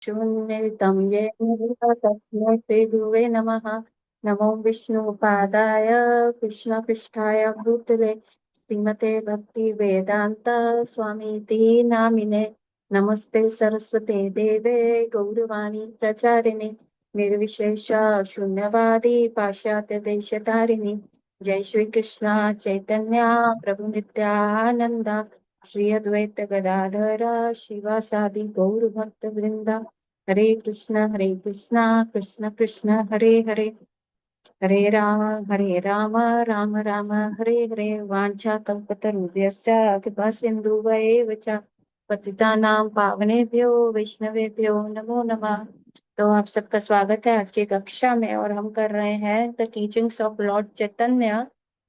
शून्यं येन तस्मै श्रीगुरुवे नमः। नमो विष्णुपादाय कृष्णपृष्ठाय भूतले श्रीमते भक्ति वेदांत स्वामीति नामिने। नमस्ते सरस्वते देवे गौरवाणी प्रचारिणे निर्विशेष शून्यवादी पाश्चात्य देशतारिणी। जय श्री कृष्ण चैतन्य प्रभु नित्यानंद श्री अद्वैत गदाधर शिवासादि गौर भक्त वृंदा। हरे कृष्णा कृष्ण कृष्ण हरे हरे, हरे राम राम राम हरे हरे। वाञ्छा कल्पतरुभ्यश्च कृपा सिन्धुभ्येव च पतितानां पावनेभ्यो वैष्णवेभ्यो नमो नमः। तो आप सबका स्वागत है आज की कक्षा में, और हम कर रहे हैं द टीचिंग्स ऑफ लॉर्ड चैतन्य,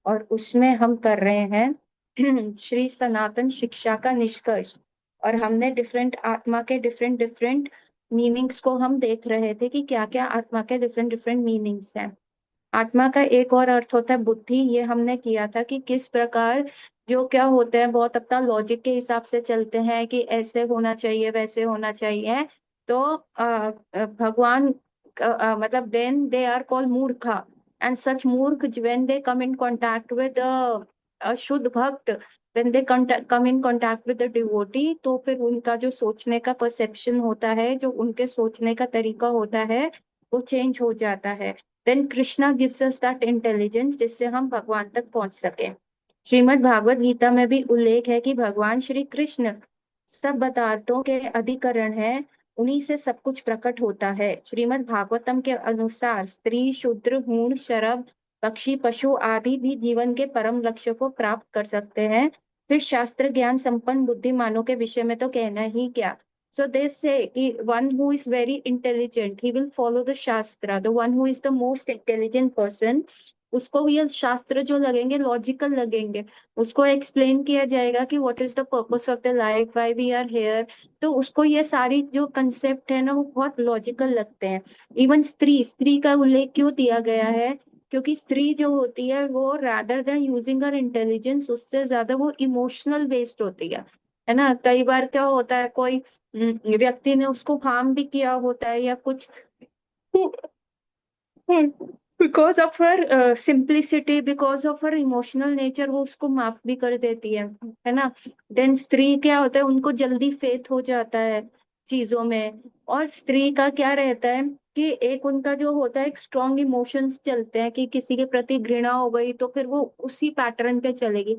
और उसमें हम कर रहे हैं श्री सनातन शिक्षा का निष्कर्ष। और हमने डिफरेंट आत्मा के डिफरेंट डिफरेंट मीनिंग्स को हम देख रहे थे कि क्या क्या आत्मा के डिफरेंट डिफरेंट मीनिंग्स हैं। आत्मा का एक और अर्थ होता है बुद्धि। ये हमने किया था कि किस प्रकार जो क्या होते हैं बहुत अपना लॉजिक के हिसाब से चलते हैं कि ऐसे होना चाहिए वैसे होना चाहिए। तो भगवान मतलब देन दे आर कॉल्ड मूर्खा, एंड सच मूर्ख when they come in contact with शुद्ध भक्त, when they come in contact with the devotee, तो फिर उनका जो सोचने का परसेप्शन होता है, जो उनके सोचने का तरीका होता है, वो चेंज हो जाता है। Then Krishna gives us that intelligence जिससे हम भगवान तक पहुंच सके। श्रीमद् भागवत गीता में भी उल्लेख है कि भगवान श्री कृष्ण सब पदार्थों के अधिकरण है, उन्हीं से सब कुछ प्रकट होता है। श्रीमद् भागवतम के अनुसार स्त्री शूद्र हूण शरभ पक्षी पशु आदि भी जीवन के परम लक्ष्य को प्राप्त कर सकते हैं। फिर शास्त्र ज्ञान संपन्न बुद्धिमानों के विषय में तो कहना ही क्या। So they say कि one who is very intelligent, he will follow the shastra. The one who is the most intelligent person, उसको ये शास्त्र जो लगेंगे लॉजिकल लगेंगे। उसको एक्सप्लेन किया जाएगा कि what is the purpose of the life, why we are here. तो उसको ये सारी जो कंसेप्ट है ना वो बहुत लॉजिकल लगते हैं। इवन स्त्री स्त्री का उल्लेख क्यों दिया गया है, क्योंकि स्त्री जो होती है वो रादर देन यूजिंग हर इंटेलिजेंस उससे ज्यादा वो इमोशनल बेस्ड होती है ना। कई बार क्या होता है कोई व्यक्ति ने उसको हार्म भी किया होता है या कुछ, because of her simplicity, because of her emotional nature वो उसको माफ भी कर देती है ना। देन स्त्री क्या होता है, उनको जल्दी फेथ हो जाता है चीजों में। और स्त्री का क्या रहता है कि एक उनका जो होता है एक स्ट्रॉन्ग इमोशंस चलते हैं कि किसी के प्रति घृणा हो गई तो फिर वो उसी पैटर्न पे चलेगी,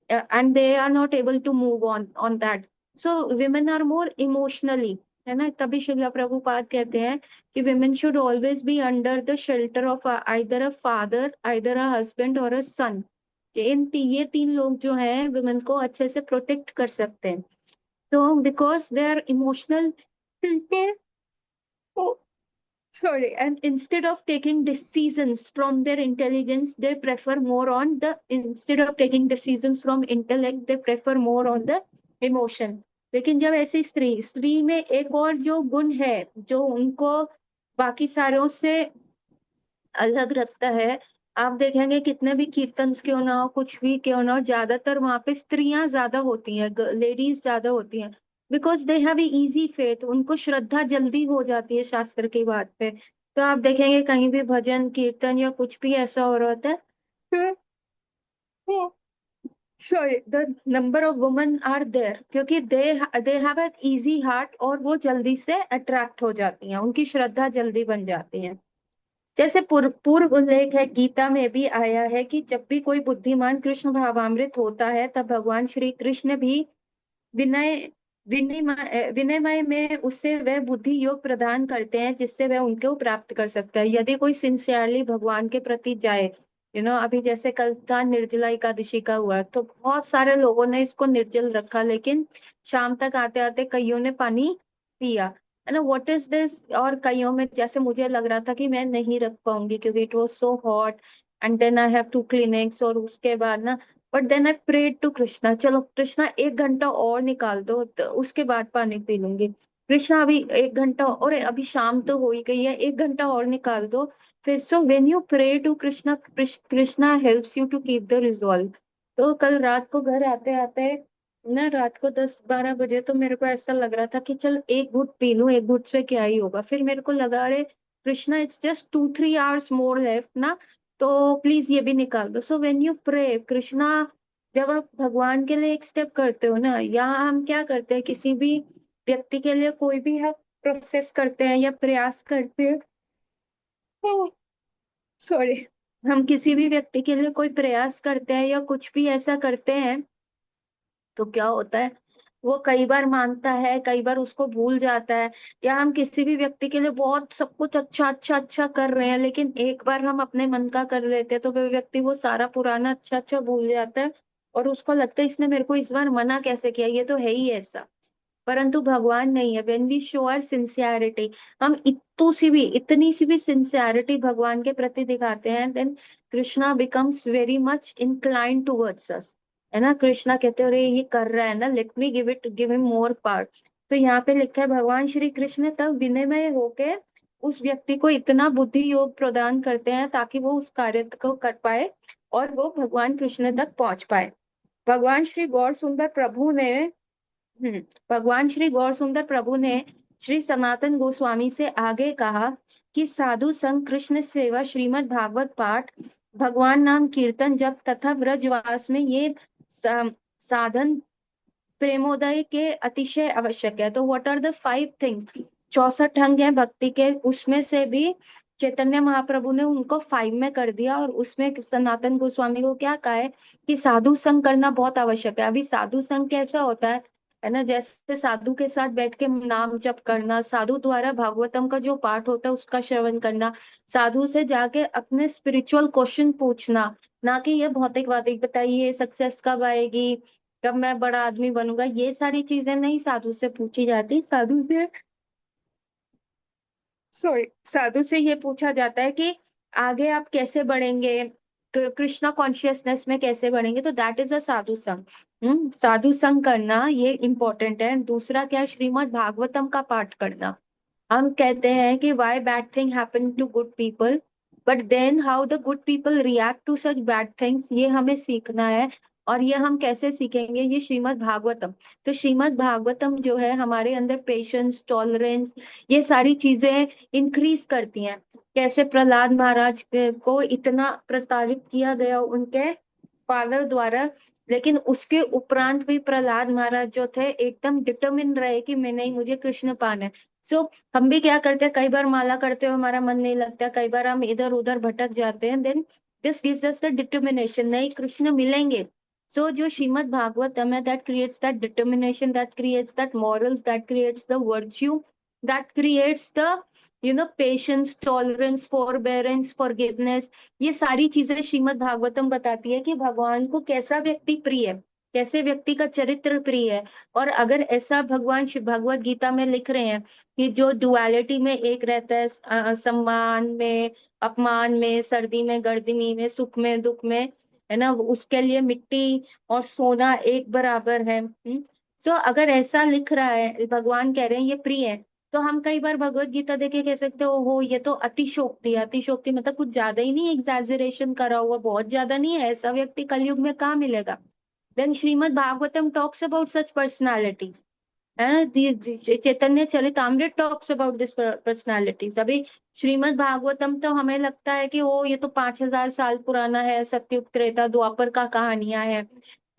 and they are not able to move on that. So women are more emotionally, है ना। तभी श्रील प्रभुपाद कहते हैं कि women should always be under the shelter of either a father, either a husband or a son। ये तीन लोग जो हैं women को अच्छे से प्रोटेक्ट कर सकते हैं। तो because they are emotional people, oh, sorry, and instead of taking decisions from their intelligence, they prefer more on the, instead of taking decisions from intellect, they prefer more on the emotion। लेकिन जब ऐसी स्त्री स्त्री में एक और जो गुण है जो उनको बाकी सारों से अलग रखता है, आप देखेंगे कितने भी कीर्तन क्यों ना हो कुछ भी क्यों ना हो, ज्यादातर वहां पे स्त्रियां ज्यादा होती हैं, लेडीज ज्यादा होती हैं। Because they have easy faith, उनको श्रद्धा जल्दी हो जाती है शास्त्र की बात पे। तो आप देखेंगे कहीं भी भजन कीर्तन या कुछ भी ऐसा हो रहा होता है, sorry the number of women are there, क्योंकि they have an easy heart, और वो जल्दी से अट्रैक्ट हो जाती हैं, उनकी श्रद्धा जल्दी बन जाती है। जैसे पूर्व उल्लेख है गीता में भी आया है कि जब भी कोई बुद्धिमान कृष्ण भावामृत होता है तब भगवान श्री कृष्ण भी विनय विनयमय में उससे वह बुद्धि योग प्रदान करते हैं जिससे वह उनको प्राप्त कर सकता है, यदि कोई सिंसियरली भगवान के प्रति जाए। अभी जैसे कल था निर्जला एकादशी का हुआ तो बहुत सारे लोगों ने इसको निर्जल रखा, लेकिन शाम तक आते आते कईयों ने पानी पिया, है ना। What is this. और कईयों में जैसे मुझे लग रहा था कि मैं नहीं रख पाऊंगी क्योंकि it was so hot, and then I have to clinics, और उसके बाद ना, but then I prayed to Krishna, चलो कृष्णा 1 घंटा और निकाल दो तो उसके बाद पानी पी लूंगी। कृष्णा अभी 1 घंटा, और अभी शाम तो हो ही गई है, 1 घंटा और निकाल दो। फिर so when you pray to Krishna, Krishna helps you to keep the resolve. तो कल रात को घर आते आते ना रात को 10-12 बजे तो मेरे को ऐसा लग रहा था कि चल एक घुट पी लूं, एक घुट से क्या ही होगा। फिर मेरे को लगा अरे Krishna, it's just 2-3 hours more left ना, तो प्लीज ये भी निकाल दो। So when you pray Krishna, जब आप भगवान के लिए एक स्टेप करते हो ना, या हम क्या करते हैं किसी भी व्यक्ति के लिए कोई भी हम प्रोसेस करते हैं या प्रयास करते हैं, सॉरी, हम किसी भी व्यक्ति के लिए कोई प्रयास करते हैं या कुछ भी ऐसा करते हैं, तो क्या होता है वो कई बार मानता है, कई बार उसको भूल जाता है। या हम किसी भी व्यक्ति के लिए बहुत सब कुछ अच्छा अच्छा अच्छा कर रहे हैं, लेकिन एक बार हम अपने मन का कर लेते हैं तो वह व्यक्ति वो सारा पुराना अच्छा अच्छा भूल जाता है, और उसको लगता है इसने मेरे को इस बार मना कैसे किया, ये तो है ही ऐसा। परंतु भगवान नहीं है। When we show our sincerity, हम इतनी सी भी सिंसियरिटी भगवान के प्रति दिखाते हैं, then Krishna becomes very much inclined towards us. है ना, कृष्णा कहते हैं अरे ये कर रहा है ना, let me give him more part. तो यहाँ पे लिखा है भगवान श्री कृष्ण तब विनयमय होके उस व्यक्ति को इतना बुद्धि योग प्रदान करते हैं ताकि वो उस कार्य को कर पाए और वो भगवान कृष्ण तक पहुंच पाए। भगवान श्री गौर सुंदर प्रभु ने हम्म भगवान श्री गौर सुंदर प्रभु ने श्री सनातन गोस्वामी से आगे कहा कि साधु संग, कृष्ण सेवा, श्रीमद् भागवत पाठ, भगवान नाम कीर्तन जप तथा ब्रजवास में ये साधन प्रेमोदय के अतिशय आवश्यक है। तो व्हाट आर द 5 थिंग्स? 64 अंग है भक्ति के, उसमें से भी चैतन्य महाप्रभु ने उनको 5 में कर दिया, और उसमें सनातन गोस्वामी को क्या कहा है कि साधु संग करना बहुत आवश्यक है। अभी साधु संग कैसा होता है ना, जैसे साधु के साथ बैठ के नाम जप करना, साधु द्वारा भागवतम का जो पाठ होता है उसका श्रवण करना, साधु से जाके अपने स्पिरिचुअल क्वेश्चन पूछना, ना कि ये भौतिकवादी बताइए सक्सेस कब आएगी, कब मैं बड़ा आदमी बनूंगा, ये सारी चीजें नहीं साधु से पूछी जाती। सॉरी साधु से ये पूछा जाता है कि आगे आप कैसे बढ़ेंगे, कृष्णा कॉन्शियसनेस में कैसे बढ़ेंगे। तो दैट इज अ साधु संग। साधु संग करना ये इम्पोर्टेंट है। दूसरा क्या है, श्रीमद् भागवतम का पाठ करना। हम कहते हैं कि why bad thing happen to good people, but then how the good people react to such bad things, ये हमें सीखना है। और ये हम कैसे सीखेंगे, ये श्रीमद् भागवतम। तो श्रीमद् भागवतम जो है हमारे अंदर पेशेंस, टॉलरेंस, ये सारी चीजें इंक्रीज करती हैं। कैसे प्रहलाद महाराज को इतना प्रताड़ित किया गया उनके फादर द्वारा, लेकिन उसके उपरांत भी प्रहलाद महाराज जो थे एकदम डिटर्मिन रहे कि मैं नहीं, मुझे कृष्ण पाना है। सो हम भी क्या करते हैं, कई बार माला करते हुए हमारा मन नहीं लगता, कई बार हम इधर उधर भटक जाते हैं, then this gives us the determination, नहीं कृष्ण मिलेंगे। सो जो श्रीमद् भागवतम है, that creates that determination, that creates that morals, that creates the virtue, that creates the patience, tolerance, forbearance, forgiveness. ये सारी चीजें श्रीमद् भागवतम बताती है कि भगवान को कैसा व्यक्ति प्रिय है, कैसे व्यक्ति का चरित्र प्रिय है। और अगर ऐसा भगवान शिव भगवत गीता में लिख रहे हैं कि जो डुअलिटी में एक रहता है, सम्मान में, अपमान में, सर्दी में, गर्मी में, सुख में, दुख में, है ना, उसके लिए मिट्टी और सोना एक बराबर है। सो अगर ऐसा लिख रहा है, भगवान कह रहे हैं ये प्रिय है, तो हम कई बार भगवत गीता देखे कह सकते हो हो ये तो अतिशोक्ति है। अतिशोक्ति मतलब कुछ ज्यादा ही नहीं, एग्जैजरेशन करा हुआ, बहुत ज्यादा नहीं है, ऐसा व्यक्ति कलयुग में कहाँ मिलेगा। Then Shrimad Bhagavatam talks about such personality, है ना, Chaitanya Charitamrita talks about this personalities. अभी श्रीमद् भागवतम तो हमें लगता है कि वो ये तो 5,000 साल पुराना है, सत्युग त्रेता द्वापर का कहानियां है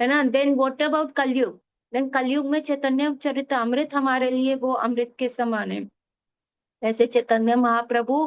ना। देन व्हाट अबाउट कलयुग? देन कलयुग में चैतन्य चरितामृत हमारे लिए वो अमृत के समान है। ऐसे चैतन्य महाप्रभु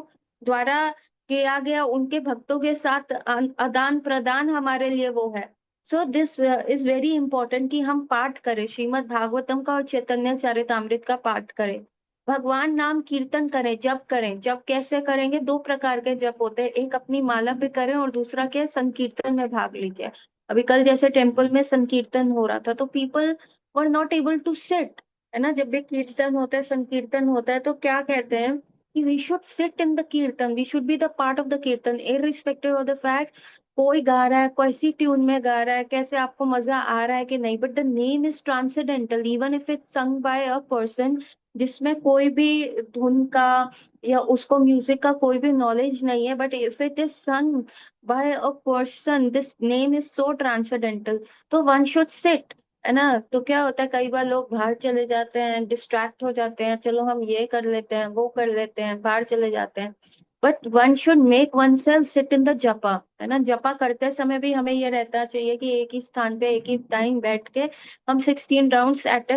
द्वारा किया गया उनके भक्तों के साथ आदान प्रदान हमारे लिए वो है। सो दिस इज वेरी इंपॉर्टेंट कि हम पाठ करें श्रीमद् भागवतम का और चैतन्य चरितामृत का पाठ करें। भगवान नाम कीर्तन करें, जप करें। जप कैसे करेंगे? 2 प्रकार के जप होते हैं, एक अपनी माला पे करें और दूसरा क्या है, संकीर्तन में भाग लीजिए। अभी कल जैसे टेम्पल में संकीर्तन हो रहा था तो people were not able to sit, है ना। जब भी कीर्तन होता है, संकीर्तन होता है, तो क्या कहते हैं कि we should sit in the kirtan, we should be the part of the kirtan, irrespective of the fact कोई गा रहा है, कैसी ट्यून में गा रहा है, कैसे आपको मजा आ रहा है कि नहीं, but the name is transcendental even if it's sung by a person जिसमें कोई भी धुन का या उसको म्यूजिक का कोई भी नॉलेज नहीं है, but if it is sung by a person this name is so transcendental. तो वन शुड सिट, है ना। तो क्या होता है, कई बार लोग बाहर चले जाते हैं, डिस्ट्रैक्ट हो जाते हैं, चलो हम ये कर लेते हैं, वो कर लेते हैं, बाहर चले जाते हैं। But one should make one self seat in the जपा, है ना। जपा करते समय भी हमें ये रहता चाहिए कि एक ही स्थान पे एक ही टाइम बैठ के हम 16 राउंड्स एट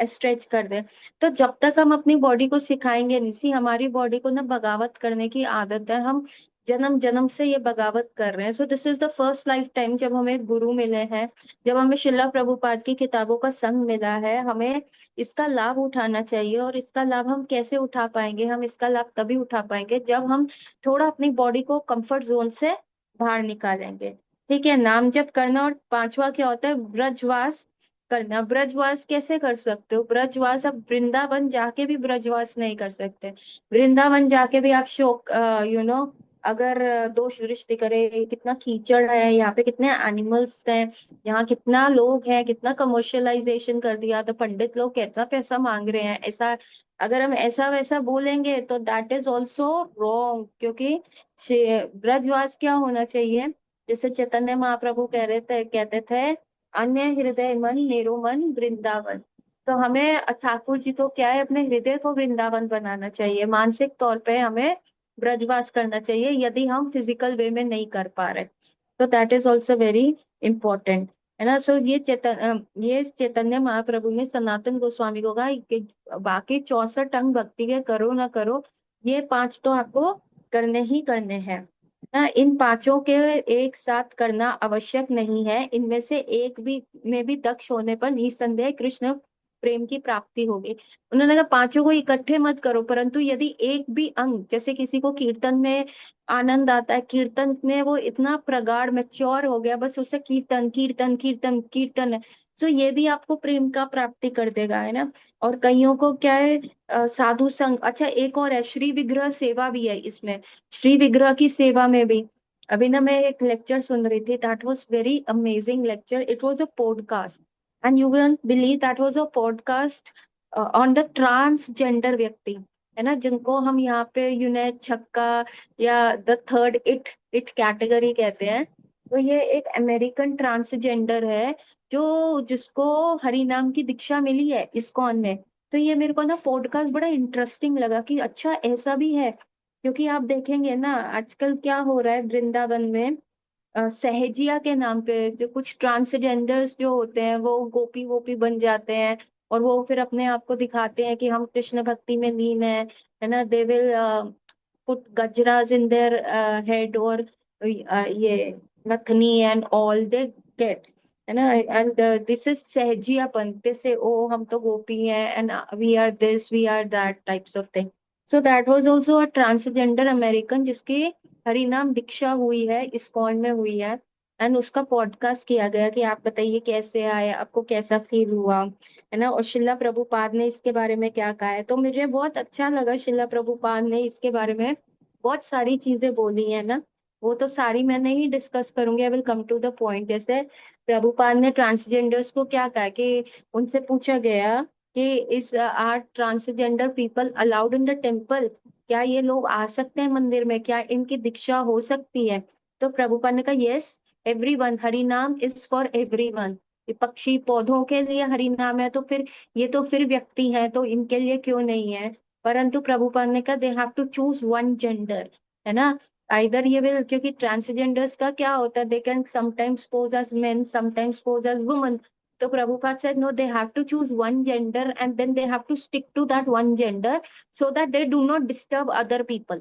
स्ट्रेच कर दें। तो जब तक हम अपनी बॉडी को सिखाएंगे नहीं, सी हमारी बॉडी को ना बगावत करने की आदत है, हम जन्म जन्म से ये बगावत कर रहे हैं। सो this is the first life time जब हमें गुरु मिले हैं, जब हमें शिला प्रभुपाद की किताबों का संग मिला है, हमें इसका लाभ उठाना चाहिए। और इसका लाभ हम कैसे उठा पाएंगे? हम इसका लाभ तभी उठा पाएंगे जब हम थोड़ा अपनी बॉडी को कंफर्ट जोन से बाहर निकालेंगे। ठीक है, नाम जप करना। और पांचवा क्या होता है? ब्रजवास करना। ब्रजवास कैसे कर सकते हो? ब्रजवास अब वृंदावन जाके भी ब्रजवास नहीं कर सकते। वृंदावन जाके भी आप शोक अगर दोष दृष्टि करे, कितना कीचड़ है यहाँ पे, कितने एनिमल्स हैं यहाँ, कितना लोग हैं, कितना कमर्शियलाइजेशन कर दिया, तो पंडित लोग कितना पैसा मांग रहे हैं, ऐसा अगर हम ऐसा वैसा बोलेंगे तो दैट इज ऑल्सो रॉन्ग। क्योंकि ब्रजवास क्या होना चाहिए? जैसे चैतन्य महाप्रभु कह रहे थे, कहते थे, अन्य हृदय मन मेरो मन वृंदावन। तो हमें ठाकुर जी को क्या है, अपने हृदय को वृंदावन बनाना चाहिए। मानसिक तौर पे हमें ब्रजवास करना चाहिए यदि हम फिजिकल वे में नहीं कर पा रहे। तो that is also very important, है ना। सो ये चैतन्य महाप्रभु ने सनातन गोस्वामी को कहा कि बाकी 64 अंग भक्ति के करो ना करो, ये पांच तो आपको करने ही करने हैं ना। इन पांचों के एक साथ करना आवश्यक नहीं है, इनमें से एक भी में भी दक्ष होने पर निसंदेह कृष्ण प्रेम की प्राप्ति होगी। उन्होंने कहा पांचों को इकट्ठे मत करो, परंतु यदि एक भी अंग, जैसे किसी को कीर्तन में आनंद आता है, कीर्तन में वो इतना प्रगाढ़ मैच्योर हो गया, बस उसे कीर्तन कीर्तन कीर्तन कीर्तन है, तो ये भी आपको प्रेम का प्राप्ति कर देगा, है ना। और कईयों को क्या है, साधु संग। अच्छा, एक और है, श्री विग्रह सेवा भी है इसमें। श्री विग्रह की सेवा में भी अभी ना मैं एक लेक्चर सुन रही थी, that was very amazing lecture. It was a podcast, and you will believe that was a podcast on the transgender व्यक्ति, है ना, जिनको हम यहाँ पे यूनेट छक्का या the third it it category कहते हैं। तो ये एक अमेरिकन ट्रांसजेंडर है, जो जिसको हरि नाम की दीक्षा मिली है इस्कॉन में। तो ये मेरे को ना पॉडकास्ट बड़ा इंटरेस्टिंग लगा कि अच्छा ऐसा भी है। क्योंकि आप देखेंगे ना आजकल क्या हो रहा है वृंदावन में, सहजिया के नाम पे जो कुछ ट्रांसजेंडर्स जो होते हैं वो गोपी वोपी बन जाते हैं, और वो फिर अपने आप को दिखाते हैं कि हम कृष्ण भक्ति में लीन है ना। They will put gajras in their head, और ये नथनी एंड ऑल दे गेट, है ना। एंड दिस इज सहजियापन, जैसे ओ हम तो गोपी हैं and we are this we are that types of thing. So that was also a transgender American जिसकी हरिनाम दीक्षा हुई है, इस्कॉन में हुई है। एंड उसका पॉडकास्ट किया गया कि आप बताइए कैसे आए, आपको कैसा फील हुआ, है ना। और शिला प्रभुपाद ने इसके बारे में क्या कहा है, तो मुझे बहुत अच्छा लगा। शिला प्रभुपाद ने इसके बारे में बहुत सारी चीजें बोली है ना। वो तो सारी मैं नहीं डिस्कस करूंगी, I will come to the point. जैसे प्रभुपाद ने ट्रांसजेंडर्स को क्या कहा कि उनसे पूछा गया कि is are transgender people allowed in the temple, क्या ये लोग आ सकते हैं मंदिर में, क्या इनकी दीक्षा हो सकती है? तो प्रभुपाद ने कहा यस, एवरीवन, हरि नाम इज फॉर एवरीवन। पक्षी पौधों के लिए हरि नाम है, तो फिर ये तो फिर व्यक्ति है, तो इनके लिए क्यों नहीं है? परंतु प्रभुपाद ने कहा they have to choose one gender, है ना। आइदर ये विल, क्योंकि ट्रांसजेंडर्स का क्या होता है, they can sometimes pose as men, sometimes pose as woman. तो Prabhupada said no, they have to choose one gender and then they have to stick to that one gender so that they do not disturb other people,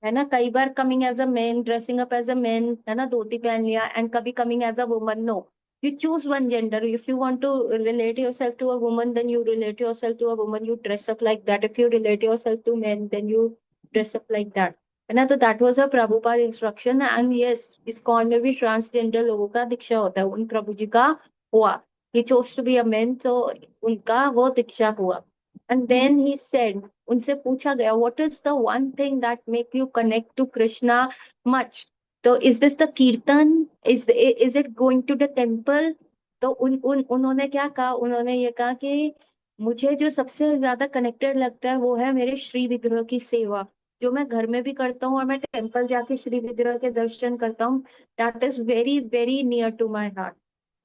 है ना। कई बार coming as a man, dressing up as a man, है ना, धोती पहन लिया, and कभी coming as a woman, no. You choose one gender. If you want to relate yourself to a woman, then you relate yourself to a woman. You dress up like that. If you relate yourself to men, then you dress up like that. है ना। तो that was a Prabhupada instruction. And yes, ISKCON में भी transgender लोगों का दीक्षा होता है, उन प्रभु जी का हुआ। He chose to be a man, तो उनका वो दीक्षा हुआ। एंड देन ही सेड, उनसे पूछा गया what is the one thing that make you connect to Krishna much? तो is this the kirtan, is it going to the temple? तो उन्होंने क्या कहा, उन्होंने ये कहा कि मुझे जो सबसे ज्यादा कनेक्टेड लगता है वो है मेरे श्री विग्रह की सेवा, जो मैं घर में भी करता हूँ और मैं टेम्पल जाके श्री विग्रह के दर्शन करता हूँ। That is very very near to my heart.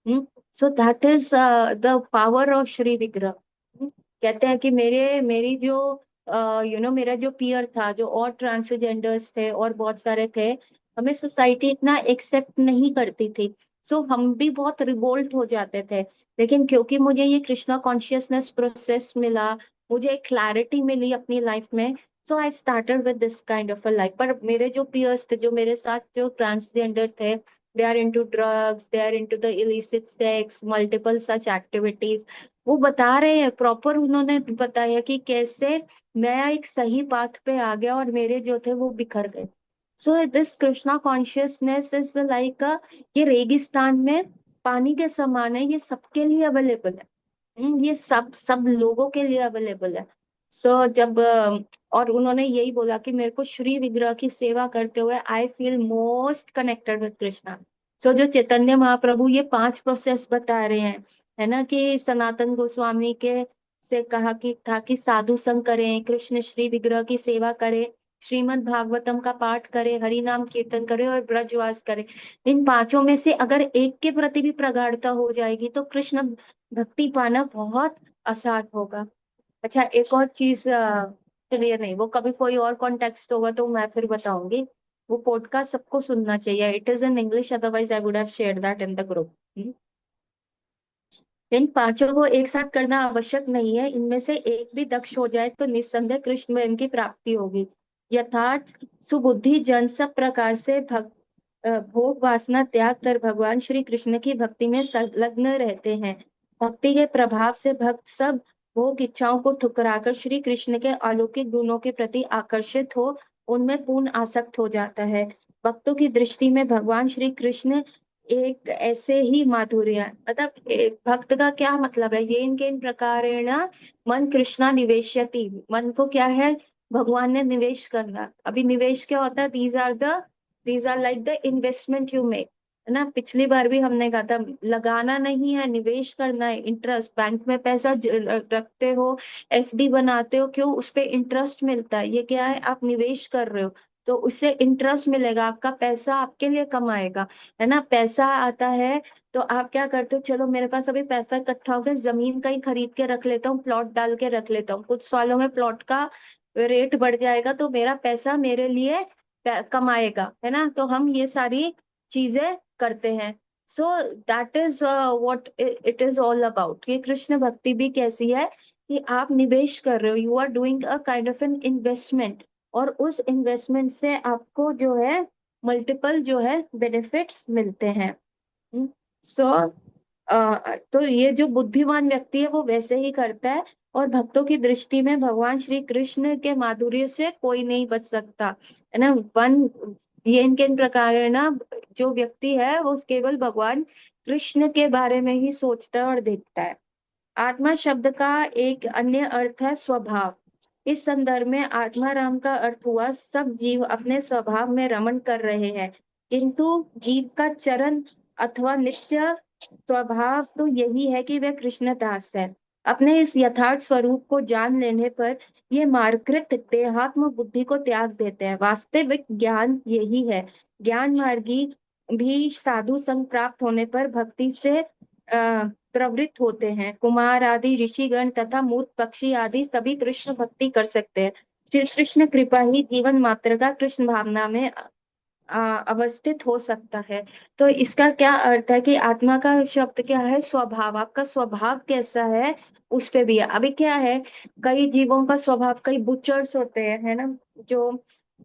So that is the power of Shri Vigraha. कहते हैं कि मेरी जो मेरा जो पियर था, जो और ट्रांसजेंडर्स थे और बहुत सारे थे, हमें सोसाइटी इतना एक्सेप्ट नहीं करती थी। सो हम भी बहुत रिवोल्ट हो जाते थे। लेकिन क्योंकि मुझे ये कृष्णा कॉन्शियसनेस प्रोसेस मिला, मुझे एक क्लैरिटी मिली अपनी लाइफ में, so I started with this kind of a life. पर मेरे जो पियर्स थे, जो मेरे साथ जो ट्रांसजेंडर थे, they are into drugs, they are into the illicit sex, multiple such activities। वो बता रहे हैं प्रॉपर, उन्होंने बताया कि कैसे मैं एक सही पाथ पे आ गया और मेरे जो थे वो बिखर गए। So this Krishna consciousness is like, ये रेगिस्तान में पानी के समान है, ये सबके लिए अवेलेबल है। ये सब सब लोगों के लिए अवेलेबल है। सो जब और उन्होंने यही बोला कि मेरे को श्री विग्रह की सेवा करते हुए I feel most connected with Krishna. So जो चैतन्य महाप्रभु ये 5 प्रोसेस बता रहे हैं, है ना, कि सनातन गोस्वामी के से कहा कि था कि साधु संग करें, कृष्ण श्री विग्रह की सेवा करें, श्रीमद् भागवतम का पाठ करें, हरि नाम कीर्तन करें और ब्रजवास करें। इन पांचों में से अगर एक के प्रति भी प्रगाढ़ता हो जाएगी तो कृष्ण भक्ति पाना बहुत आसान होगा। अच्छा, एक और चीज क्लियर नहीं, वो कभी कोई और कॉन्टेक्स्ट होगा तो मैं फिर बताऊंगी। वो पॉडकास्ट सबको सुनना चाहिए, it is in English, otherwise I would have shared that in the group. इन पांचों को एक साथ करना आवश्यक नहीं है, इनमें से एक भी दक्ष हो जाए तो निस्संदेह कृष्ण में इनकी प्राप्ति होगी। यथार्थ सुबुद्धि जन सब प्रकार से भोग वासना त्याग कर भगवान श्री कृष्ण की भक्ति में संलग्न रहते हैं। भक्ति के प्रभाव से भक्त सब भोग इच्छाओं को ठुकराकर श्री कृष्ण के अलौकिक गुणों के प्रति आकर्षित हो उनमें पूर्ण आसक्त हो जाता है। भक्तों की दृष्टि में भगवान श्री कृष्ण एक ऐसे ही माधुर्य, मतलब एक भक्त का क्या मतलब है, ये इनके इन प्रकारेण मन कृष्णा निवेशयति, मन को क्या है भगवान ने निवेश करना। अभी निवेश क्या होता है, these are like the investment you make, है ना। पिछली बार भी हमने कहा था, लगाना नहीं है, निवेश करना है। इंटरेस्ट, बैंक में पैसा रखते हो, एफडी बनाते हो, क्यों, उस पे इंटरेस्ट मिलता है, ये क्या है, आप निवेश कर रहे हो तो उससे इंटरेस्ट मिलेगा, आपका पैसा आपके लिए कमाएगा, है ना। पैसा आता है तो आप क्या करते हो, चलो मेरे पास अभी पैसा इकट्ठा हो गया, जमीन कहीं खरीद के रख लेता हूँ, प्लॉट डाल के रख लेता हूँ, कुछ सालों में प्लॉट का रेट बढ़ जाएगा तो मेरा पैसा मेरे लिए कमाएगा, है ना। तो हम ये सारी चीजें करते हैं। सो that is what it is all about. ये कृष्ण भक्ति भी कैसी है कि आप निवेश कर रहे हो, you are doing a kind of an investment, और उस इन्वेस्टमेंट से आपको जो है मल्टीपल जो है बेनिफिट्स मिलते हैं। सो तो ये जो बुद्धिमान व्यक्ति है वो वैसे ही करता है, और भक्तों की दृष्टि में भगवान श्री कृष्ण के माधुर्य से कोई नहीं बच सकता, है ना। वन, ये इनके इन प्रकार है ना, जो व्यक्ति है वो केवल भगवान कृष्ण के बारे में ही सोचता है और देखता है। आत्मा शब्द का एक अन्य अर्थ है स्वभाव। इस संदर्भ में आत्मा राम का अर्थ हुआ सब जीव अपने स्वभाव में रमण कर रहे हैं, किंतु जीव का चरण अथवा नित्य स्वभाव तो यही है कि वह कृष्णदास है। अपने इस यथार्थ स्वरूप को जान लेने पर ये मार्गकृत देहात्म बुद्धि को त्याग देते हैं। वास्तविक ज्ञान यही है। ज्ञान मार्गी भी साधु संग प्राप्त होने पर भक्ति से प्रवृत्त होते हैं। कुमार आदि ऋषिगण तथा मूर्ख पक्षी आदि सभी कृष्ण भक्ति कर सकते हैं। श्री कृष्ण कृपा ही जीवन मात्र का कृष्ण भावना में अवस्थित हो सकता है। तो इसका क्या अर्थ है कि आत्मा का शब्द क्या है, स्वभाव, आपका स्वभाव कैसा है उस पे भी है। अभी क्या है, कई जीवों का स्वभाव, कई बुचर्स होते हैं, है ना, जो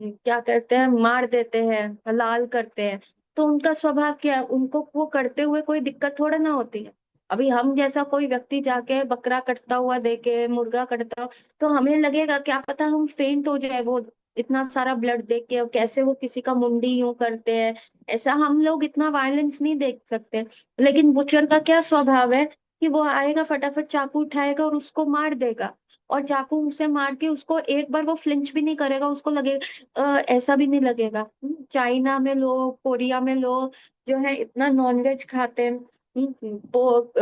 क्या करते हैं, मार देते हैं, हलाल करते हैं। तो उनका स्वभाव क्या है, उनको वो करते हुए कोई दिक्कत थोड़ा ना होती है। अभी हम जैसा कोई व्यक्ति जाके बकरा कटता हुआ देखे, मुर्गा कटता, तो हमें लगेगा क्या पता हम फेंट हो जाए, वो इतना सारा ब्लड देख के, और कैसे वो किसी का मुंडी यूं करते हैं, ऐसा हम लोग इतना वायलेंस नहीं देख सकते। लेकिन बुचर का क्या स्वभाव है कि वो आएगा, फटाफट चाकू उठाएगा और उसको मार देगा, और चाकू उसे मार के उसको एक बार वो फ्लिंच भी नहीं करेगा, उसको लगेगा ऐसा भी नहीं लगेगा। चाइना में लोग, कोरिया में लोग जो है इतना नॉनवेज खाते हैं, वो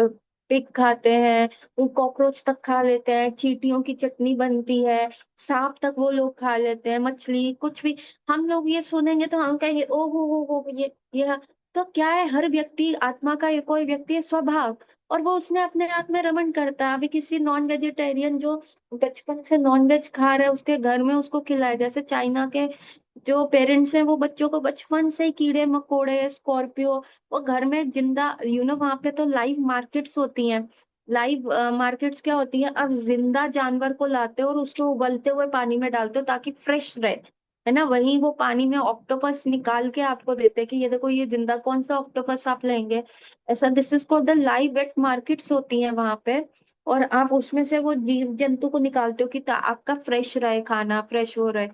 पिग खाते हैं, वो कॉकरोच तक खा लेते हैं, चींटियों की चटनी बनती है, सांप तक वो लोग खा लेते हैं, मछली कुछ भी। हम लोग ये सुनेंगे तो हम कहेंगे ओ हो, ये तो क्या है, हर व्यक्ति आत्मा का एक कोई व्यक्ति है स्वभाव, और वो उसने अपने आप में रमण करता है। अभी किसी नॉन वेजिटेरियन जो बचपन से नॉन वेज खा रहा है, उसके घर में उसको खिलाए, जैसे चाइना के जो पेरेंट्स हैं वो बच्चों को बचपन से ही कीड़े मकोड़े स्कॉर्पियो वो घर में जिंदा, वहां पे तो लाइव मार्केट्स होती हैं। लाइव मार्केट्स क्या होती है, अब जिंदा जानवर को लाते हो और उसको उबलते हुए पानी में डालते हो ताकि फ्रेश रहे, है ना। वहीं वो पानी में ऑक्टोपस निकाल के आपको देते हैं कि ये देखो ये जिंदा, कौन सा ऑक्टोपस आप लेंगे, ऐसा। This is called the live wait markets होती हैं वहां पे। और आप उसमें से वो जीव जंतु को निकालते हो कि आपका फ्रेश रहे, खाना फ्रेश हो रहे,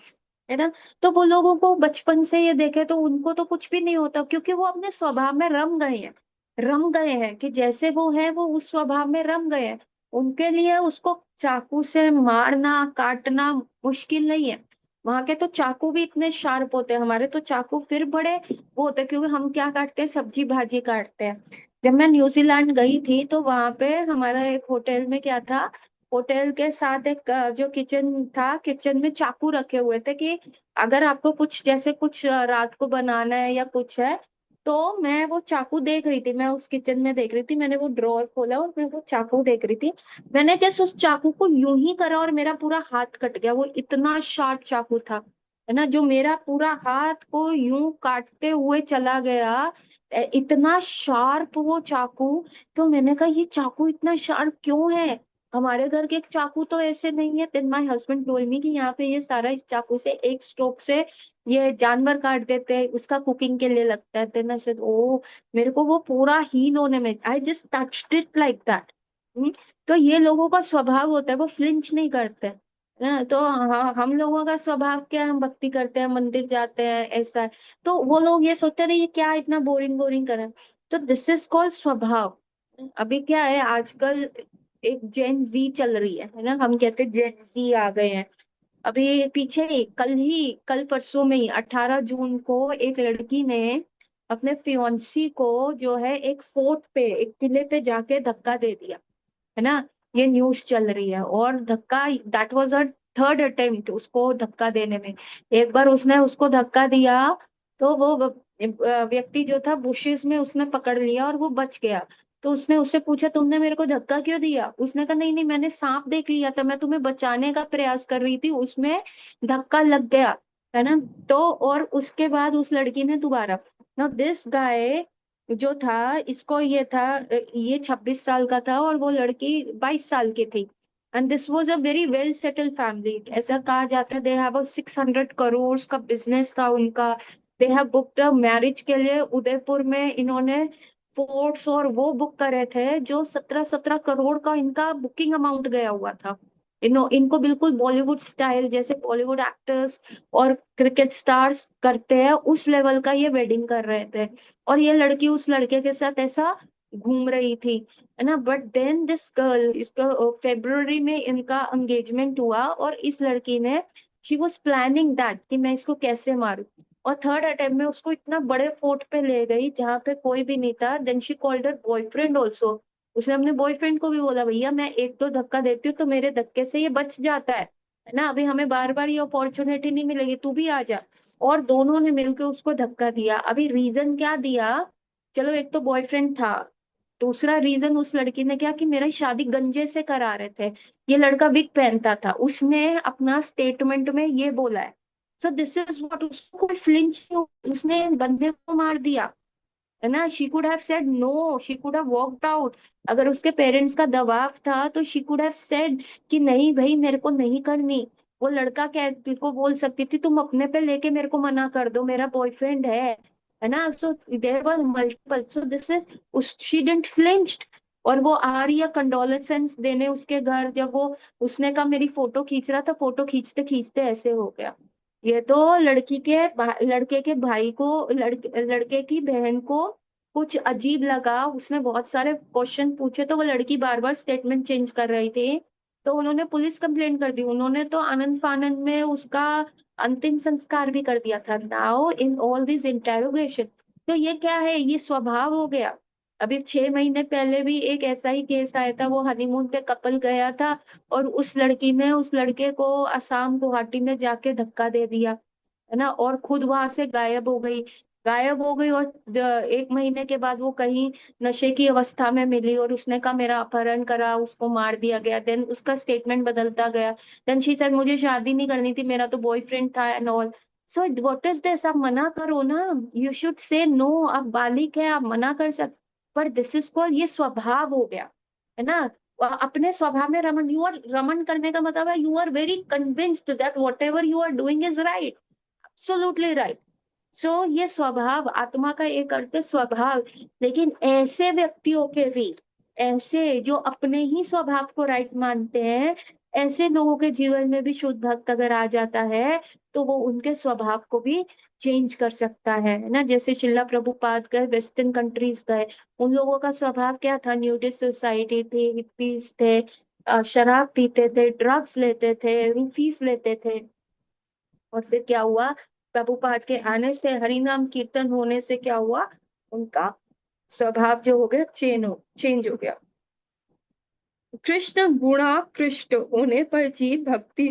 है ना। तो वो लोगों को बचपन से ये देखे तो उनको तो कुछ भी नहीं होता, क्योंकि वो अपने स्वभाव में रम गए हैं। रम गए हैं कि जैसे वो है वो उस स्वभाव में रम गए हैं। उनके लिए उसको चाकू से मारना काटना मुश्किल नहीं है। वहां के तो चाकू भी इतने शार्प होते हैं, हमारे तो चाकू फिर बड़े वो होते हैं, क्योंकि हम क्या काटते हैं, सब्जी भाजी काटते हैं। जब मैं न्यूजीलैंड गई थी तो वहां पे हमारा एक होटल में क्या था, होटल के साथ एक जो किचन था, किचन में चाकू रखे हुए थे कि अगर आपको कुछ जैसे कुछ रात को बनाना है या कुछ है। तो मैं वो चाकू देख रही थी, मैं उस किचन में देख रही थी, मैंने वो ड्रॉर खोला और मैं वो चाकू देख रही थी। मैंने जस्ट उस चाकू को यूं ही करा और मेरा पूरा हाथ कट गया, वो इतना शार्प चाकू था, है ना, जो मेरा पूरा हाथ को यूं काटते हुए चला गया। इतना शार्प वो चाकू। तो मैंने कहा ये चाकू इतना शार्प क्यों है, हमारे घर के चाकू तो ऐसे नहीं है। Then my husband told me कि यहाँ पे ये सारा इस चाकू से एक स्ट्रोक से ये जानवर काट देते हैं, उसका कुकिंग के लिए लगता है। देन आई सेड ओ, मेरे को वो पूरा हील होने में I just touched it like that. तो ये लोगों का स्वभाव होता है, वो फ्लिंच नहीं करते हैं ना। तो हाँ, हम लोगों का स्वभाव क्या है, हम भक्ति करते हैं, मंदिर जाते हैं, ऐसा है। तो वो लोग ये सोचते रहे ये क्या इतना बोरिंग बोरिंग करें। तो दिस इज कॉल्ड स्वभाव। अभी क्या है आजकल, एक जेन जी चल रही है ना, हम कहते हैं जेन जी आ गए हैं। अभी पीछे ही कल परसों में ही 18 जून को एक लड़की ने अपने फियोन्सी को जो है एक फोर्ट पे, एक किले पे जाके धक्का दे दिया, है ना। ये न्यूज चल रही है, और धक्का, that was her third attempt उसको धक्का देने में। एक बार उसने उसको धक्का दिया तो वो व्यक्ति जो था बुशेस में उसने पकड़ लिया और वो बच गया। तो उसने उससे पूछा तुमने मेरे को धक्का क्यों दिया, उसने कहा नहीं नहीं, मैंने सांप देख लिया था, मैं तुम्हें बचाने का प्रयास कर रही थी, उसमें धक्का लग गया, है ना। तो और उसके बाद उस लड़की ने दोबारा, ना दिस गाय जो था, इसको ये था, ये 26 साल का था और वो लड़की 22 साल की थी। And this was a very well settled family, ऐसा कहा जाता है। दे हैव अ 600 करोड़ का बिजनेस था उनका। They have booked a marriage के लिए उदयपुर में, इन्होंने फोर्ट्स और वो बुक करे थे जो 17-17 करोड़ का इनका बुकिंग अमाउंट गया हुआ था। इनको बिल्कुल बॉलीवुड स्टाइल, जैसे बॉलीवुड एक्टर्स और क्रिकेट स्टार्स करते हैं उस लेवल का ये वेडिंग कर रहे थे। और ये लड़की उस लड़के के साथ ऐसा घूम रही थी, है ना। बट देन दिस गर्ल, इसका फेब्रुवरी में इनका एंगेजमेंट हुआ, और इस लड़की ने, शी वॉज प्लानिंग दैट कि मैं इसको कैसे मारूं। और थर्ड अटेम्प्ट में उसको इतना बड़े फोर्ट पे ले गई जहां पे कोई भी नहीं था। Then she called her boyfriend also. उसने अपने बॉयफ्रेंड को भी बोला भैया मैं एक दो धक्का देती हूँ तो मेरे धक्के से ये बच जाता है ना, अभी हमें बार बार ये अपॉर्चुनिटी नहीं मिलेगी, तू भी आ जा। और दोनों ने मिलकर उसको धक्का दिया। अभी रीजन क्या दिया, चलो एक तो बॉयफ्रेंड था, दूसरा रीजन उस लड़की ने क्या कि मेरा शादी गंजे से करा रहे थे। ये लड़का विग पहनता था, उसने अपना स्टेटमेंट में ये बोला है। सो दिस इज व्हाट, उसको कोई फ्लिंच नहीं हुई, उसने बंदे को मार दिया, है ना। She could have said no, she could have walked out. अगर उसके पेरेंट्स का दबाव था तो शी कुड हैव सेड कि नहीं भाई मेरे को नहीं करनी। वो लड़का कह को बोल सकती थी तुम अपने पे लेके मेरे को मना कर दो, मेरा बॉयफ्रेंड है ना। So there were multiple, so this is, उस शी डिडंट फ्लिंच्ड। और वो आ रही है कंडोलेंसेस देने उसके घर, जब वो, उसने कहा मेरी फोटो खींच रहा था, फोटो खींचते खींचते ऐसे हो गया। ये तो लड़के के भाई को, लड़के की बहन को कुछ अजीब लगा, उसने बहुत सारे क्वेश्चन पूछे तो वो लड़की बार बार स्टेटमेंट चेंज कर रही थी। तो उन्होंने पुलिस कंप्लेंट कर दी, उन्होंने तो आनंद फानंद में उसका अंतिम संस्कार भी कर दिया था। Now in all this interrogation, तो ये क्या है, ये स्वभाव हो गया। अभी 6 महीने पहले भी एक ऐसा ही केस आया था, वो हनीमून पे कपल गया था और उस लड़की ने उस लड़के को असम गुवाहाटी में जाके धक्का दे दिया, है ना, और खुद वहां से गायब हो गई। गायब हो गई, और 1 महीने के बाद वो कहीं नशे की अवस्था में मिली और उसने कहा मेरा अपहरण करा, उसको मार दिया गया। देन उसका स्टेटमेंट बदलता गया। देन शी सेड मुझे शादी नहीं करनी थी, मेरा तो बॉयफ्रेंड था and all. So what is this? आप मना करो ना, यू शुड से नो। आप बालिक है, आप मना कर सकते, पर दिस इज कॉल्ड, ये स्वभाव हो गया है ना। अपने स्वभाव में रमन, यू आर रमन करने का मतलब है you are very convinced that whatever you are doing is right, absolutely right. So ये स्वभाव, आत्मा का एक अर्थ है स्वभाव। लेकिन ऐसे व्यक्तियों के भी, ऐसे जो अपने ही स्वभाव को राइट मानते हैं, ऐसे लोगों के जीवन में भी शुद्ध भक्त अगर आ जाता है तो वो उनके स्वभाव को भी चेंज कर सकता है ना। जैसे शिला प्रभुपाद गए, वेस्टर्न कंट्रीज गए, उन लोगों का स्वभाव क्या था? न्यूडिस्ट सोसाइटी थी, हिप्पीज थे, शराब पीते थे, ड्रग्स लेते थे, रूफीस लेते थे। और फिर क्या हुआ? प्रभुपाद के आने से, हरि नाम कीर्तन होने से क्या हुआ? उनका स्वभाव जो हो गया चेंज हो गया। कृष्ण गुणाकृष्ट होने पर जीव भक्ति,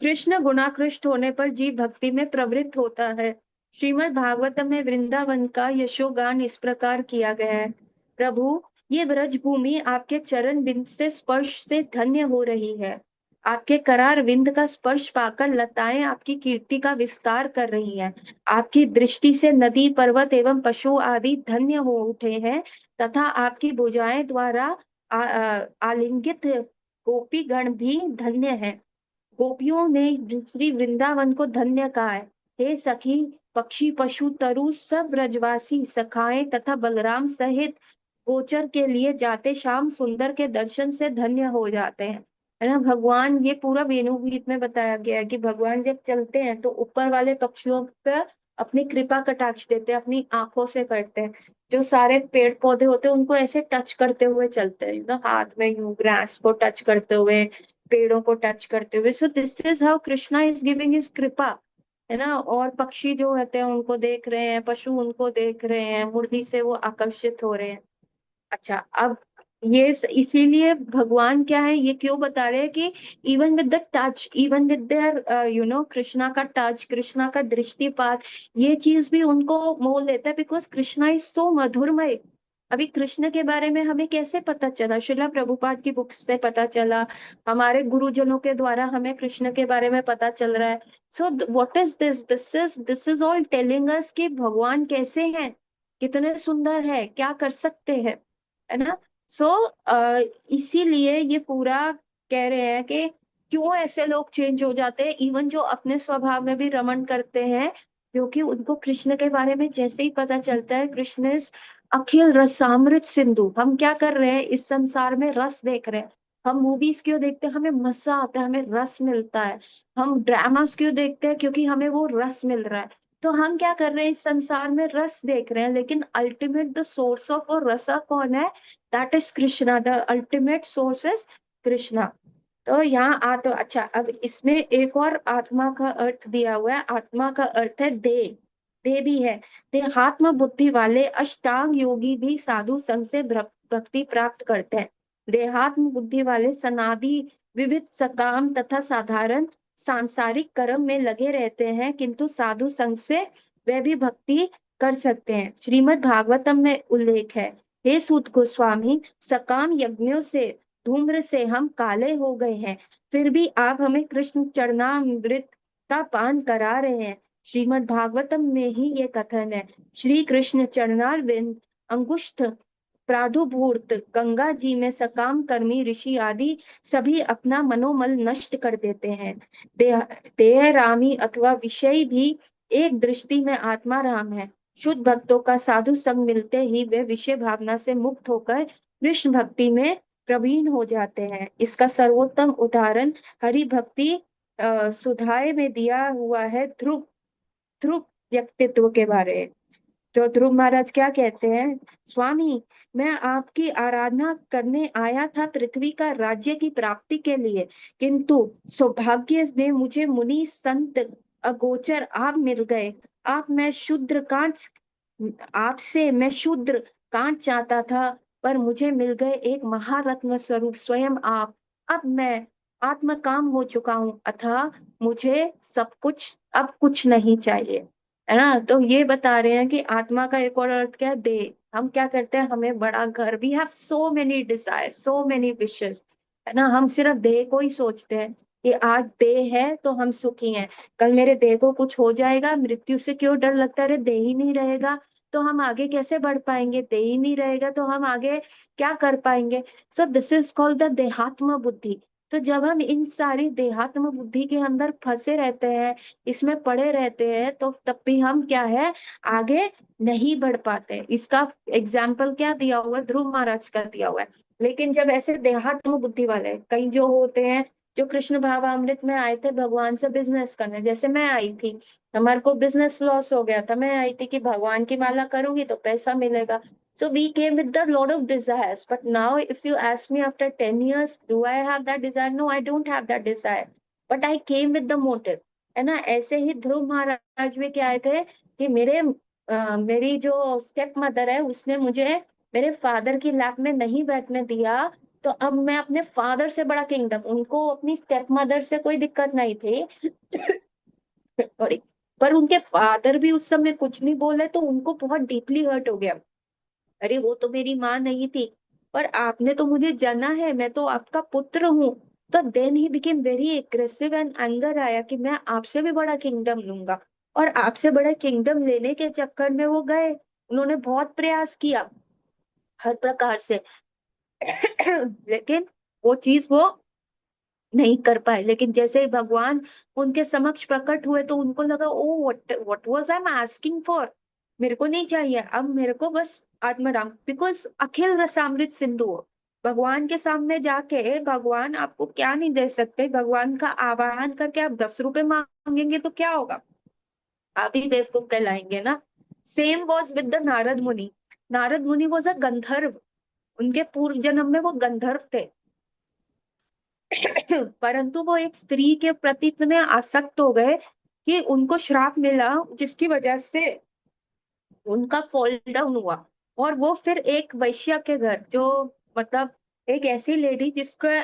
कृष्ण गुणाकृष्ट होने पर जीव भक्ति में प्रवृत्त होता है। श्रीमद् भागवतम में वृंदावन का यशोगान इस प्रकार किया गया है। प्रभु, ये ब्रज भूमि आपके चरण बिंद से स्पर्श से धन्य हो रही है। आपके करार विंद का स्पर्श पाकर लताएं आपकी कीर्ति का विस्तार कर रही हैं। आपकी दृष्टि से नदी, पर्वत एवं पशु आदि धन्य हो उठे हैं, तथा आपकी भुजाएं द्वारा आलिंगित गोपी गण भी धन्य हैं। गोपियों ने श्री वृंदावन को धन्य कहा है। हे सखी, पक्षी पशु तरु सब ब्रजवासी सखाएं तथा बलराम सहित गोचर के लिए जाते शाम सुंदर के दर्शन से धन्य हो जाते हैं, है ना। भगवान, ये पूरा वेणु गीत में बताया गया है कि भगवान जब चलते हैं तो ऊपर वाले पक्षियों पर अपनी कृपा कटाक्ष देते हैं, अपनी आंखों से करते हैं। जो सारे पेड़ पौधे होते हैं उनको ऐसे टच करते हुए चलते हैं, ना, हाथ में यूं ग्रास को टच करते हुए, पेड़ों को टच करते हुए। सो this is how Krishna is giving his कृपा, है ना। और पक्षी जो रहते हैं उनको देख रहे हैं, पशु उनको देख रहे हैं, मूर्ति से वो आकर्षित हो रहे हैं। अच्छा, अब ये इसीलिए भगवान क्या है, ये क्यों बता रहे हैं कि even with the touch, even with their Krishna का टच, कृष्णा का दृष्टिपात, ये चीज भी उनको मोह लेता है, बिकॉज कृष्णा इज सो मधुरमय। अभी कृष्ण के बारे में हमें कैसे पता चला? श्रीला प्रभुपाद की बुक से पता चला, हमारे गुरुजनों के द्वारा हमें कृष्ण के बारे में पता चल रहा है। So what is this? This is all telling us कि भगवान कैसे हैं, कितने सुंदर है, क्या कर सकते हैं, है ना। सो इसीलिए ये पूरा कह रहे हैं कि क्यों ऐसे लोग चेंज हो जाते हैं, इवन जो अपने स्वभाव में भी रमण करते हैं, क्योंकि उनको कृष्ण के बारे में जैसे ही पता चलता है, कृष्ण इज अखिल रसामृत सिंधु। हम क्या कर रहे हैं इस संसार में? रस देख रहे हैं। हम मूवीज क्यों देखते हैं? हमें मजा आता है, हमें रस मिलता है। हम ड्रामास क्यों देखते हैं? क्योंकि हमें वो रस मिल रहा है। तो हम क्या कर रहे हैं इस संसार में? रस देख रहे हैं, लेकिन अल्टीमेट द सोर्स ऑफ और रसा कौन है? That is Krishna, the ultimate source is Krishna. तो यहाँ आ तो अच्छा, अब इसमें एक और आत्मा का अर्थ दिया हुआ है। आत्मा का अर्थ है देह, देह भी है। देहात्म बुद्धि वाले अष्टांग योगी भी साधु संग से भक्ति प्राप्त करते हैं। देहात्म बुद्धि वाले सनादि विविध सकाम तथा साधारण सांसारिक कर्म में लगे रहते हैं, किंतु साधु संग से वे भी भक्ति कर सकते हैं। श्रीमद् भागवतम में उल्लेख है, हे सूत गोस्वामी, सकाम यज्ञों से, धूम्र से हम काले हो गए हैं, फिर भी आप हमें कृष्ण चरणामृत का पान करा रहे हैं। श्रीमद् भागवतम में ही ये कथन है। श्री कृष्ण चरणारविंद अंगुष्ठ प्रादुर्भूत गंगा जी में सकाम कर्मी ऋषि आदि सभी अपना मनोमल नष्ट कर देते हैं। देह देह रामी अथवा विषय भी एक दृष्टि में आत्मा राम है। शुद्ध भक्तों का साधु संग मिलते ही वे विषय भावना से मुक्त होकर कृष्ण भक्ति में प्रवीण हो जाते हैं। इसका सर्वोत्तम उदाहरण हरि भक्ति सुधाय में दिया हुआ है। ध्रुव ध्रुव व्यक्तित्व के बारे में। तो ध्रुव महाराज क्या कहते हैं? स्वामी, मैं आपकी आराधना करने आया था पृथ्वी का राज्य की प्राप्ति के लिए, किंतु सौभाग्य में मुझे मुनि संत अगोचर आप मिल गए। आप मैं शूद्र कांच आपसे मैं शूद्र कांट चाहता था, पर मुझे मिल गए एक महारत्न स्वरूप स्वयं आप। अब मैं आत्मकाम हो चुका हूँ, अतः मुझे सब कुछ, अब कुछ नहीं चाहिए, है ना। तो ये बता रहे हैं कि आत्मा का एक और अर्थ क्या है, देह। हम क्या करते हैं, हमें बड़ा घर, we have so many desire, so many wishes, है ना। हम सिर्फ देह को ही सोचते हैं कि आज देह है तो हम सुखी हैं, कल मेरे देह को कुछ हो जाएगा, मृत्यु से क्यों डर लगता है, अरे देह ही नहीं रहेगा तो हम आगे कैसे बढ़ पाएंगे, देह ही नहीं रहेगा तो हम आगे क्या कर पाएंगे। So this is called the dehatma buddhi. तो जब हम इन सारी देहात्म बुद्धि के अंदर फंसे रहते हैं, इसमें पड़े रहते हैं, तो तब भी हम क्या है, आगे नहीं बढ़ पाते। इसका एग्जाम्पल क्या दिया हुआ है, ध्रुव महाराज का दिया हुआ है। लेकिन जब ऐसे देहात्म बुद्धि वाले कई जो होते हैं, जो कृष्ण भावामृत में आए थे भगवान से बिजनेस करने, जैसे मैं आई थी, हमारे को बिजनेस लॉस हो गया था, मैं आई थी कि भगवान की माला करूंगी तो पैसा मिलेगा। So we came with a lot of desires, but now if you ask me after 10 years, do I have that desire? No, I don't have that desire. But I came with the motive, है ना। ऐसे ही ध्रुव महाराज भी क्या आए थे कि मेरी जो स्टेप मदर है उसने मुझे मेरे फादर की लैप में नहीं बैठने दिया, तो अब मैं अपने फादर से बड़ा किंगडम, उनको अपनी स्टेप मदर से कोई दिक्कत नहीं थी सॉरी, पर उनके फादर भी उस समय कुछ नहीं बोले तो उनको बहुत डीपली हर्ट हो गया। अरे वो तो मेरी माँ नहीं थी, पर आपने तो मुझे जाना है, मैं तो आपका पुत्र हूँ। तो then he became very aggressive and anger आया कि मैं आपसे भी बड़ा किंगडम लूंगा। और आपसे बड़ा किंगडम लेने के चक्कर में वो गए, उन्होंने बहुत प्रयास किया हर प्रकार से लेकिन वो चीज वो नहीं कर पाए। लेकिन जैसे ही भगवान उनके समक्ष प्रकट हुए तो उनको लगा, oh what was I am asking for, मेरे को नहीं चाहिए, अब मेरे को बस आत्माराम, बिकॉज अखिल रसामृत सिंधु हो। भगवान के सामने जाके भगवान आपको क्या नहीं दे सकते, भगवान का आवाहन करके आप 10 रुपए मांगेंगे तो क्या होगा, आप ही बेवकूफ कहलाएंगे ना। Same was with the Narad मुनि। नारद मुनि वॉज अ गंधर्व, उनके पूर्व जन्म में वो गंधर्व थे परंतु वो एक स्त्री के प्रति इतने आसक्त हो गए कि उनको श्राप मिला, जिसकी वजह से उनका फॉल डाउन हुआ। और वो फिर एक वैश्या के घर, जो मतलब एक ऐसी लेडी जिसका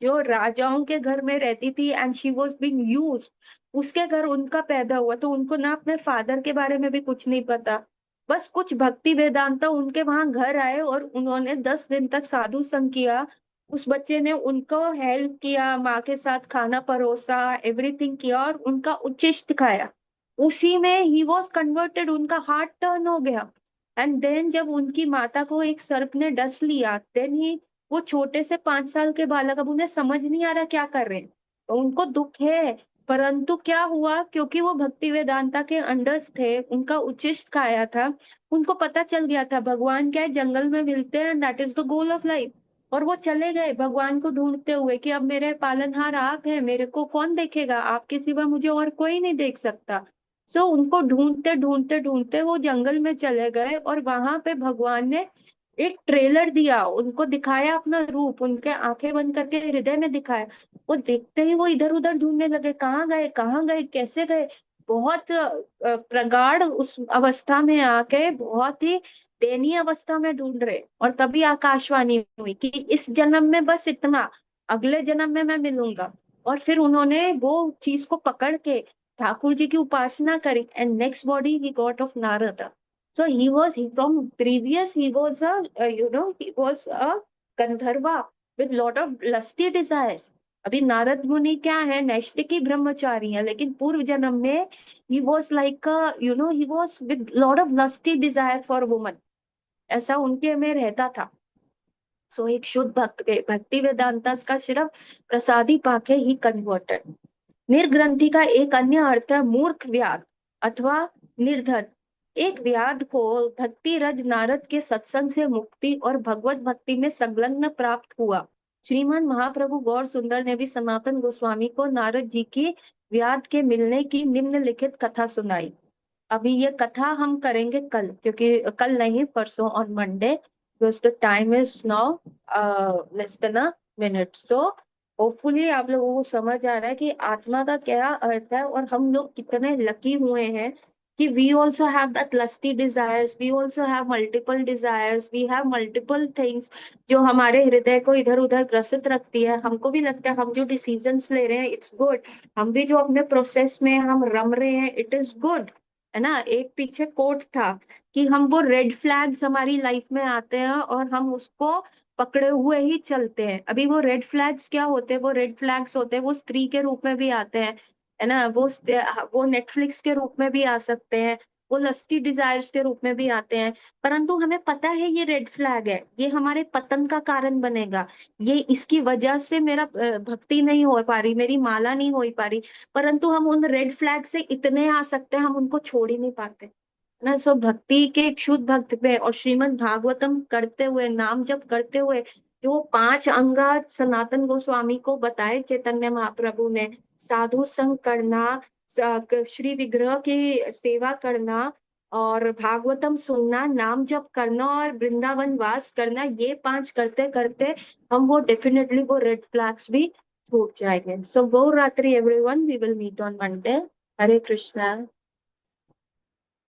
जो राजाओं के घर में रहती थी and she was being use, उसके घर उनका पैदा हुआ। तो उनको ना अपने फादर के बारे में भी कुछ नहीं पता, बस कुछ भक्ति वेदांता उनके वहां घर आए और उन्होंने 10 दिन तक साधु संग किया। उस बच्चे ने उनको हेल्प किया, माँ के साथ खाना परोसा, एवरीथिंग किया और उनका उच्चिष्ट खाया। उसी में ही वॉज कन्वर्टेड, उनका हार्ट टर्न हो गया। एंड देन जब उनकी माता को एक सर्प ने डस लिया, देन ही वो छोटे से 5 साल के बालक, अब उन्हें समझ नहीं आ रहा क्या कर रहे हैं, तो उनको दुख है। परंतु क्या हुआ, क्योंकि वो भक्ति वेदांता के अंडर्स थे, उनका उच्चिष्ट खाया था, उनको पता चल गया था भगवान क्या है, जंगल में मिलते हैं, that is the goal of life. और वो चले गए भगवान को ढूंढते हुए कि अब मेरे पालनहार आप हैं, मेरे को कौन देखेगा, आपके सिवा मुझे और कोई नहीं देख सकता। सो उनको ढूंढते ढूंढते ढूंढते वो जंगल में चले गए और वहां पे भगवान ने एक ट्रेलर दिया, उनको दिखाया अपना रूप, उनके आंखें बंद करके हृदय में दिखाया। वो देखते ही वो इधर उधर ढूंढने लगे, कहाँ गए कहाँ गए कैसे गए, बहुत प्रगाढ़ उस अवस्था में आके बहुत ही दयनीय अवस्था में ढूंढ रहे। और तभी आकाशवाणी हुई कि इस जन्म में बस इतना, अगले जन्म में मैं मिलूंगा। और फिर उन्होंने वो चीज को पकड़ के ठाकुर जी की उपासना करी, and next body he got off Narad. So he from previous he was a he was a Gandharva with lot of lusty desires. अभी नारद मुनि क्या है, नैष्ठिकी ब्रह्मचारी है, लेकिन पूर्व जन्म में he was like a, he was with lot of lusty desire for woman, ऐसा उनके में रहता था। सो एक शुद्ध भक्त के भक्ति वेदांता का सिर्फ प्रसादी पाके ही कन्वर्टेड। निर्ग्रंथि का एक अन्य अर्थ है मूर्ख व्याध अथवा निर्धन। एक व्याध को भक्ति रज नारद के सत्संग से मुक्ति और भगवत भक्ति में संलग्न प्राप्त हुआ। श्रीमान महाप्रभु गौर सुंदर ने भी सनातन गोस्वामी को नारद जी की व्याध के मिलने की निम्नलिखित कथा सुनाई। अभी ये कथा हम करेंगे कल, क्योंकि कल नहीं परसों on Monday, because the time is now less than a minute. So hopefully आप लोगों को समझ आ रहा है कि आत्मा का क्या अर्थ है और हम लोग कितने लकी हुए हैं कि we also have that lusty desires, we also have multiple desires, we have multiple things जो हमारे हृदय को इधर उधर ग्रसित रखती है। हमको भी लगता है हम जो डिसीजंस ले रहे हैं इट्स गुड, हम भी जो अपने प्रोसेस में हम रम रहे हैं इट इज गुड, है ना, एक पीछे कोट था कि हम वो रेड फ्लैग्स हमारी लाइफ में आते हैं और हम उसको पकड़े हुए ही चलते हैं। अभी वो रेड फ्लैग्स क्या होते हैं? वो रेड फ्लैग्स होते हैं, वो स्त्री के रूप में भी आते हैं, है ना, वो नेटफ्लिक्स के रूप में भी आ सकते हैं, वो लस्टी डिजायर्स के रूप में भी आते हैं। परंतु हमें पता है ये रेड फ्लैग है, ये हमारे पतन का कारण बनेगा, ये इसकी वजह से मेरा भक्ति नहीं हो पा रही, मेरी माला नहीं हो पा रही। परंतु हम उन रेड फ्लैग से इतने आ सकते हैं, हम उनको छोड़ ही नहीं पाते ना। सो भक्ति के एक शुद्ध भक्त पे और श्रीमद् भागवतम करते हुए, नाम जप करते हुए, जो 5 अंगा सनातन गोस्वामी को बताए चैतन्य महाप्रभु ने, साधु संग करना, श्री विग्रह की सेवा करना, और भागवतम सुनना, नाम जप करना और वृंदावन वास करना, ये 5 करते करते हम वो डेफिनेटली वो रेड फ्लैग्स भी छूट जाएंगे। सो गो रात्रि everyone, we will meet on Monday. Hare Krishna.